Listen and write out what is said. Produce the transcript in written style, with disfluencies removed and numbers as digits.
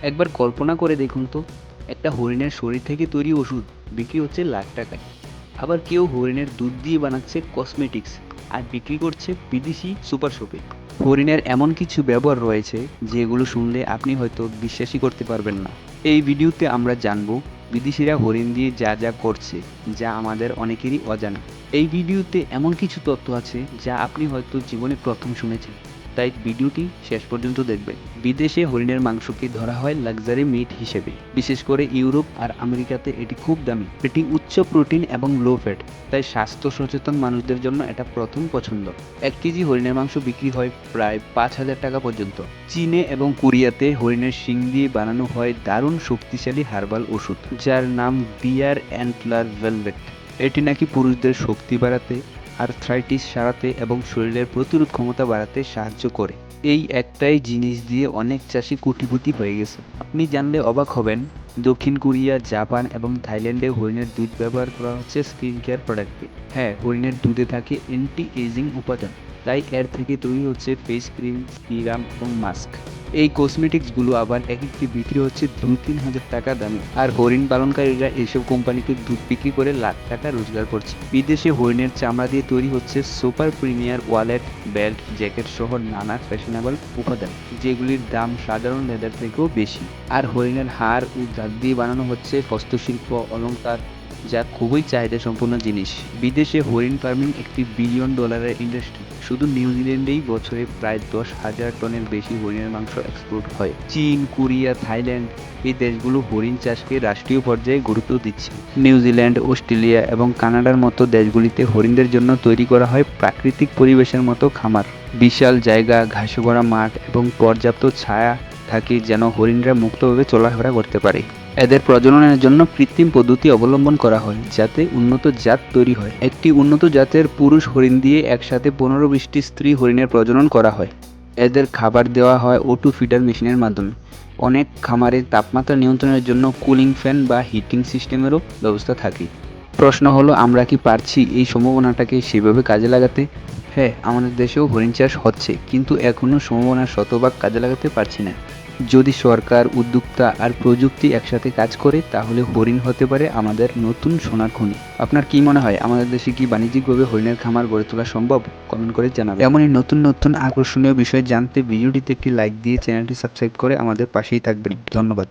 একবার কল্পনা করে দেখুন তো, একটা হরিণের শরীর থেকে তৈরি ওষুধ বিক্রি হচ্ছে লাখ টাকায়। আবার কেউ হরিণের দুধ দিয়ে বানাচ্ছে কসমেটিক্স আর বিক্রি করছে বিদেশি সুপার শপে। হরিণের এমন কিছু ব্যবহার রয়েছে যেগুলো শুনলে আপনি হয়তো বিশ্বাসই করতে পারবেন না। এই ভিডিওতে আমরা জানবো বিদেশিরা হরিণ দিয়ে যা যা করছে, যা আমাদের অনেকেরই অজানা। এই ভিডিওতে এমন কিছু তথ্য আছে যা আপনি হয়তো জীবনে প্রথম শুনেছেন, তাই ভিডিওটি শেষ পর্যন্ত দেখবেন। বিদেশে হরিণের মাংসকে ধরা হয় লাক্সারি মিট হিসেবে, বিশেষ করে ইউরোপ আর আমেরিকাতে এটি খুব দামি। এটি উচ্চ প্রোটিন এবং লো ফ্যাট, তাই স্বাস্থ্য সচেতন মানুষদের জন্য এটা প্রথম পছন্দ। 1 কেজি হরিণের মাংস বিক্রি হয় প্রায় 5,000 টাকা পর্যন্ত। চীনে এবং কোরিয়াতে হরিণের শিং দিয়ে বানানো হয় দারুণ শক্তিশালী হার্বাল ওষুধ, যার নাম বিয়ার অ্যান্টলার ভেলভেট। এটি নাকি পুরুষদের শক্তি বাড়াতে, আর্থ্রাইটিস সারাতে এবং শরীরের প্রতিরোধ ক্ষমতা বাড়াতে সাহায্য করে। এই একটাই জিনিস দিয়ে অনেক চাষি কোটিপতি হয়ে গেছে। আপনি জানলে অবাক হবেন, দক্ষিণ কোরিয়া, জাপান এবং থাইল্যান্ডে হরিণের দুধ ব্যবহার করা হচ্ছে স্কিন কেয়ার প্রোডাক্টে। হ্যাঁ, হরিণের দুধে থাকে অ্যান্টি এজিং উপাদান, তাই এর থেকে তৈরি হচ্ছে ফেস ক্রিম, সিরাম এবং মাস্ক। এই কসমেটিক্সগুলো আবার এক একটি বিক্রি হচ্ছে 2-3 হাজার টাকা দামে। আর হরিণ পালনকারীরা এসব কোম্পানিকে দুধ বিক্রি করে লাখ টাকা রোজগার করছে। বিদেশে হরিণের চামড়া দিয়ে তৈরি হচ্ছে super premier wallet, belt, jacket সহ নানা ফ্যাশনেবল উপাদান, যেগুলির দাম সাধারণ লেদার থেকেও বেশি। আর হরিণের হাড় ও দাঁত দিয়ে বানানো হচ্ছে হস্তশিল্প, অলংকার, যা খুবই চাহিদা সম্পন্ন জিনিস। বিদেশে হরিণ ফার্মিং একটি $1 বিলিয়ন ইন্ডাস্ট্রি। শুধু নিউজিল্যান্ডেই বছরে প্রায় 10,000 টনের বেশি হরিণের মাংস এক্সপোর্ট হয়। চীন, কোরিয়া, থাইল্যান্ড এই দেশগুলো হরিণ চাষকে রাষ্ট্রীয় পর্যায়ে গুরুত্ব দিচ্ছে। নিউজিল্যান্ড, অস্ট্রেলিয়া এবং কানাডার মতো দেশগুলিতে হরিণদের জন্য তৈরি করা হয় প্রাকৃতিক পরিবেশের মতো খামার। বিশাল জায়গা, ঘাসে ভরা মাঠ এবং পর্যাপ্ত ছায়া থাকে যেন হরিণরা মুক্তভাবে চলাফেরা করতে পারে। এদের প্রজননের জন্য কৃত্রিম পদ্ধতি অবলম্বন করা হয় যাতে উন্নত জাত তৈরি হয়। একটি উন্নত জাতের পুরুষ হরিণ দিয়ে একসাথে 15-20টি স্ত্রী হরিণের প্রজনন করা হয়। এদের খাবার দেওয়া হয় O2 ফিডার মেশিনের মাধ্যমে। অনেক খামারে তাপমাত্রা নিয়ন্ত্রণের জন্য কুলিং ফ্যান বা হিটিং সিস্টেমেরও ব্যবস্থা থাকে। প্রশ্ন হলো, আমরা কি পারছি এই সম্ভাবনাটাকে সেভাবে কাজে লাগাতে? হ্যাঁ, আমাদের দেশেও হরিণ চাষ হচ্ছে, কিন্তু এখনও সম্ভাবনার শতভাগ কাজে লাগাতে পারছি না। যদি সরকার, উদ্যোক্তা আর প্রযুক্তি একসাথে কাজ করে, তাহলে হরিণ হতে পারে আমাদের নতুন সোনার খনি। আপনার কি মনে হয়, আমাদের দেশে কি বাণিজ্যিকভাবে হরিণের খামার গড়ে তোলা সম্ভব? কমেন্ট করে জানাবেন। এমনই নতুন নতুন আকর্ষণীয় বিষয় জানতে ভিডিওটিতে একটি লাইক দিয়ে চ্যানেলটি সাবস্ক্রাইব করে আমাদের পাশেই থাকবেন। ধন্যবাদ।